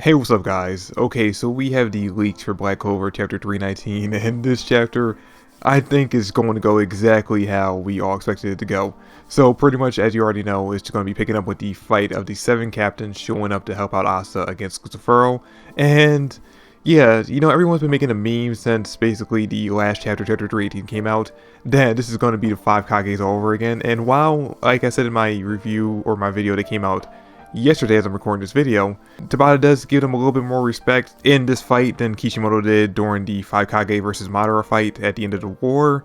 Hey, what's up guys? Okay, so we have the leaks for Black Clover chapter 319, and this chapter I think is going to go exactly how we all expected it to go. So pretty much, as you already know, it's going to be picking up with the fight of the 7 captains showing up to help out Asta against Lucifero. And yeah, everyone's been making a meme since basically the last chapter, chapter 318 came out, that this is going to be the 5 Kages all over again. And while, like I said in my review or my video that came out yesterday as I'm recording this video, Tabata does give them a little bit more respect in this fight than Kishimoto did during the 5 Kage versus Madara fight at the end of the war.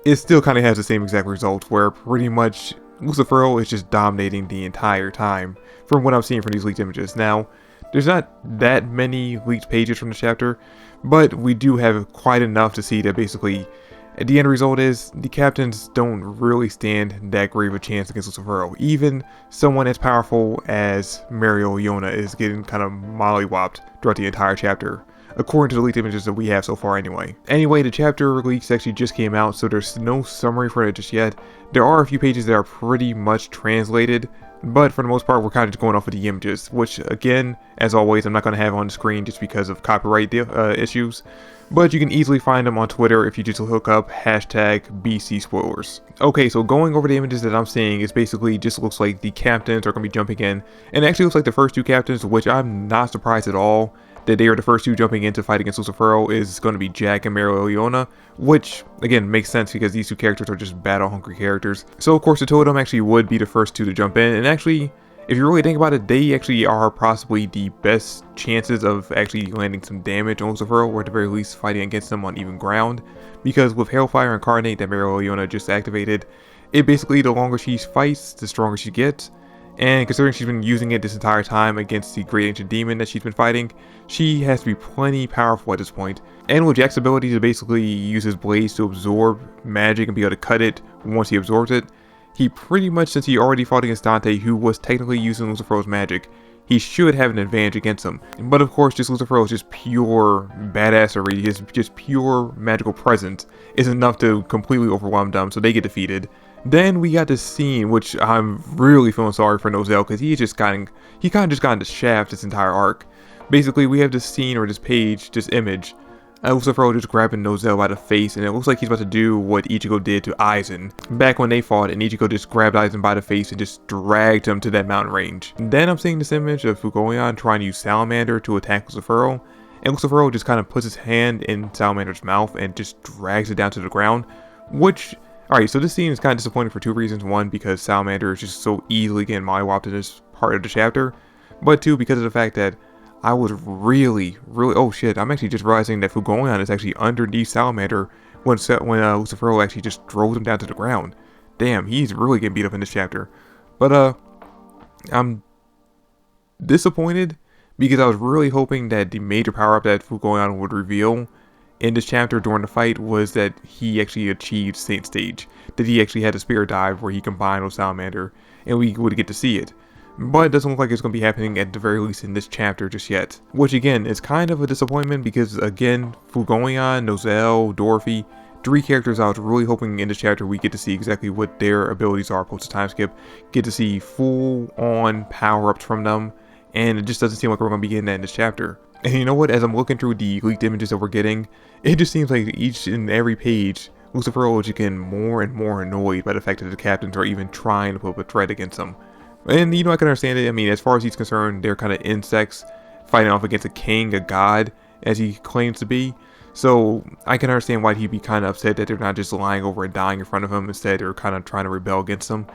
It still kind of has the same exact result, where pretty much Lucifero is just dominating the entire time from what I'm seeing from these leaked images. Now, there's not that many leaked pages from the chapter, but we do have quite enough to see that basically the end result is the captains don't really stand that great of a chance against Lucifero. Even someone as powerful as Mario Yona is getting kind of mollywopped throughout the entire chapter, according to the leaked images that we have so far anyway. Anyway, the chapter leaks actually just came out, so there's no summary for it just yet. There are a few pages that are pretty much translated, but for the most part we're kind of just going off of the images, which again, as always, I'm not going to have on the screen just because of copyright issues. But you can easily find them on Twitter if you just look up hashtag BC Spoilers. Okay, so going over the images that I'm seeing, is basically just looks like the captains are going to be jumping in. And it actually looks like the first 2 captains, which I'm not surprised at all that they are the first 2 jumping in to fight against Lucifero, is going to be Jack and Mario Leona, which again makes sense because these 2 characters are just battle hungry characters. So of course the 2 of them actually would be the first 2 to jump in, and actually, if you really think about it, they actually are possibly the best chances of actually landing some damage on Lucifero, or at the very least fighting against them on even ground. Because with Hailfire Incarnate that Mario Leona just activated, it basically, the longer she fights, the stronger she gets. And considering she's been using it this entire time against the Great Ancient Demon that she's been fighting, she has to be plenty powerful at this point. And with Jack's ability to basically use his blades to absorb magic and be able to cut it once he absorbs it, he pretty much, since he already fought against Dante, who was technically using Lucifero's magic, he should have an advantage against him. But of course, just Lucifero is just pure badassery, his just pure magical presence is enough to completely overwhelm them, so they get defeated. Then we got this scene, which I'm really feeling sorry for Nozel, because he kind of just got into shaft this entire arc. Basically, we have this scene, or this page, this image, Lucifero just grabbing Nozel by the face, and it looks like he's about to do what Ichigo did to Aizen back when they fought, and Ichigo just grabbed Aizen by the face and just dragged him to that mountain range. Then I'm seeing this image of Fugoyan trying to use Salamander to attack Lucifero, and Lucifero just kind of puts his hand in Salamander's mouth and just drags it down to the ground, which, alright, so this scene is kind of disappointing for 2 reasons. 1, because Salamander is just so easily getting mollywopped in this part of the chapter, but 2, because of the fact that I was really, oh shit, I'm actually just realizing that Fugoyan is actually underneath Salamander when Lucifero actually just throws him down to the ground. Damn, he's really getting beat up in this chapter. But I'm disappointed because I was really hoping that the major power-up that Fugoyan would reveal in this chapter during the fight was that he actually achieved Saint Stage. That he actually had a spirit dive where he combined with Salamander, and we would get to see it. But it doesn't look like it's going to be happening, at the very least in this chapter just yet. Which again is kind of a disappointment because again, Fugoyan, Nozel, Dorothy, 3 characters I was really hoping in this chapter we get to see exactly what their abilities are post the time skip. Get to see full on power-ups from them, and it just doesn't seem like we're going to be getting that in this chapter. And you know what, as I'm looking through the leaked images that we're getting, it just seems like each and every page, Lucifero is just getting more and more annoyed by the fact that the captains are even trying to put up a threat against him. And I can understand it. I mean, as far as he's concerned, they're kind of insects fighting off against a king, a god, as he claims to be. So I can understand why he'd be kind of upset that they're not just lying over and dying in front of him. Instead, they're kind of trying to rebel against him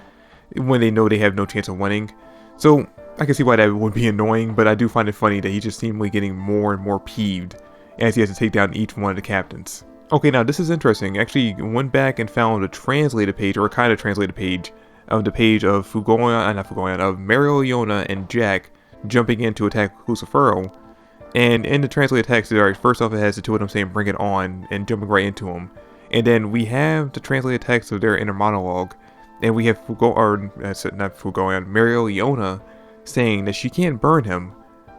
when they know they have no chance of winning. So I can see why that would be annoying, but I do find it funny that he's just seemingly getting more and more peeved as he has to take down each one of the captains. Okay, now this is interesting. Actually went back and found a translated page, or a kind of translated page, of the page of of Mario Leona and Jack jumping in to attack Lucifero. And in the translated text, alright, first off it has the 2 of them saying bring it on and jumping right into him. And then we have the translated text of their inner monologue, and we have Mario Leona saying that she can't burn him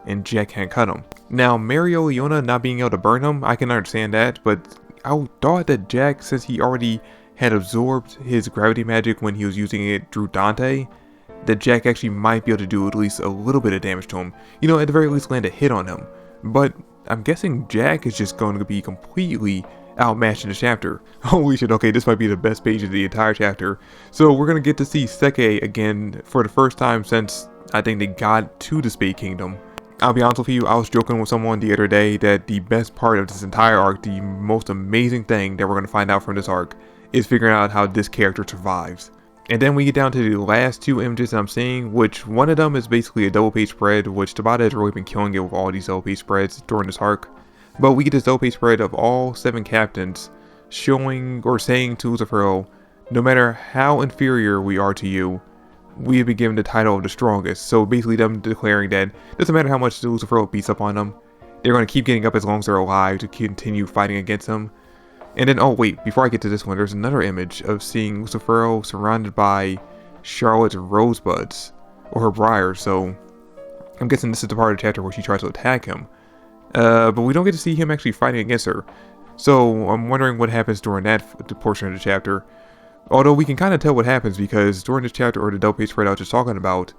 and Jack can't cut him. Now Mario Leona not being able to burn him, I can understand that, but I thought that Jack, since he already had absorbed his gravity magic when he was using it through Dante, that Jack actually might be able to do at least a little bit of damage to him. You know, at the very least land a hit on him. But I'm guessing Jack is just going to be completely outmatched in the chapter. Holy shit, okay, this might be the best page of the entire chapter. So we're going to get to see Seke again for the first time since I think they got to the Spade Kingdom. I'll be honest with you, I was joking with someone the other day that the best part of this entire arc, the most amazing thing that we're going to find out from this arc, is figuring out how this character survives. And then we get down to the last two images that I'm seeing, which one of them is basically a double page spread, which Tabata has really been killing it with all these double page spreads during this arc. But we get this double page spread of all 7 captains showing or saying to Lucifero, no matter how inferior we are to you, we have been given the title of the strongest. So basically them declaring that it doesn't matter how much Lucifero beats up on them, they're going to keep getting up as long as they're alive to continue fighting against him. And then, oh wait, before I get to this one, there's another image of seeing Lucifero surrounded by Charlotte's rosebuds, or her briars, so I'm guessing this is the part of the chapter where she tries to attack him. But we don't get to see him actually fighting against her, so I'm wondering what happens during that portion of the chapter. Although we can kind of tell what happens because during this chapter, or the double page spread I was just talking about,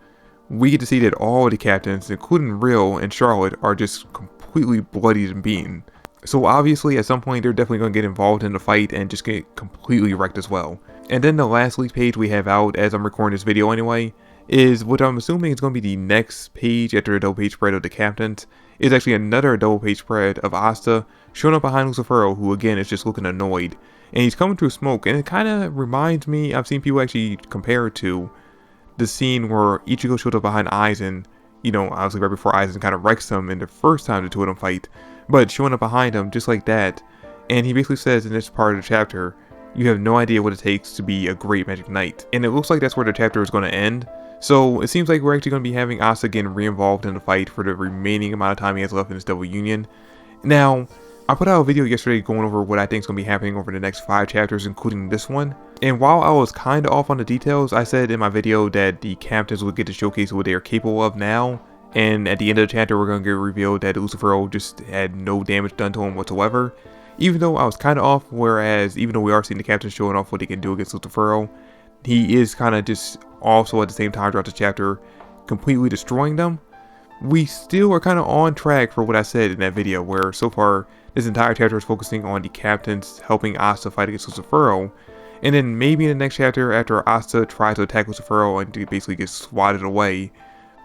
we get to see that all the captains, including Real and Charlotte, are just completely bloodied and beaten. So obviously at some point they're definitely going to get involved in the fight and just get completely wrecked as well. And then the last leak page we have out, as I'm recording this video anyway, is what I'm assuming is going to be the next page after the double page spread of the captains. Is actually another double page spread of Asta showing up behind Lucifero, who again is just looking annoyed. And he's coming through smoke, and it kind of reminds me, I've seen people actually compare it to the scene where Ichigo showed up behind Aizen, you know, obviously right before Aizen kind of wrecks him in the first time the two of them fight. But showing up behind him just like that, and he basically says in this part of the chapter, you have no idea what it takes to be a great magic knight. And it looks like that's where the chapter is going to end. So it seems like we're actually going to be having Asta getting re-involved in the fight for the remaining amount of time he has left in this double union. Now, I put out a video yesterday going over what I think is going to be happening over the next 5 chapters, including this one. And while I was kind of off on the details, I said in my video that the captains would get to showcase what they are capable of now. And at the end of the chapter, we're going to get revealed that Lucifero just had no damage done to him whatsoever. Even though I was kind of off, whereas even though we are seeing the captain showing off what they can do against Lucifero, he is kind of just also at the same time throughout the chapter completely destroying them. We still are kind of on track for what I said in that video, where so far this entire chapter is focusing on the captains helping Asta fight against Lucifero. And then maybe in the next chapter, after Asta tries to attack Lucifero and basically gets swatted away,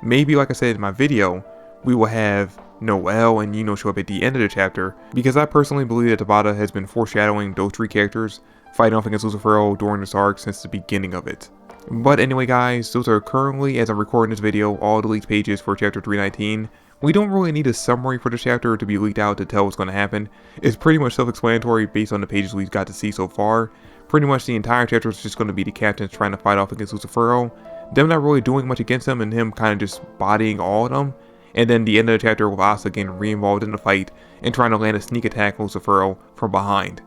maybe, like I said in my video, we will have Noelle and Yuno show up at the end of the chapter, because I personally believe that Tabata has been foreshadowing those 3 characters fighting off against Lucifero during this arc since the beginning of it. But anyway guys, those are currently, as I'm recording this video, all the leaked pages for chapter 319. We don't really need a summary for the chapter to be leaked out to tell what's going to happen. It's pretty much self-explanatory based on the pages we've got to see so far. Pretty much the entire chapter is just going to be the captains trying to fight off against Lucifero, them not really doing much against him and him kind of just bodying all of them. And then the end of the chapter with Asta getting re-involved in the fight and trying to land a sneak attack on Lucifero from behind.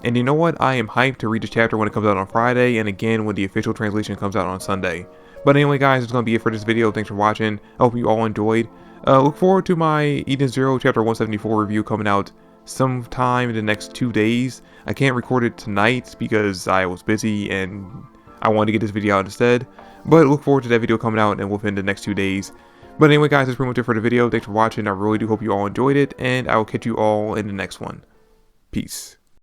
And you know what? I am hyped to read this chapter when it comes out on Friday, and again when the official translation comes out on Sunday. But anyway guys, that's going to be it for this video. Thanks for watching. I hope you all enjoyed. Look forward to my Eden Zero chapter 174 review coming out sometime in the next 2 days. I can't record it tonight because I was busy and I wanted to get this video out instead. But look forward to that video coming out and within the next 2 days. But anyway guys, that's pretty much it for the video. Thanks for watching. I really do hope you all enjoyed it, and I will catch you all in the next one. Peace.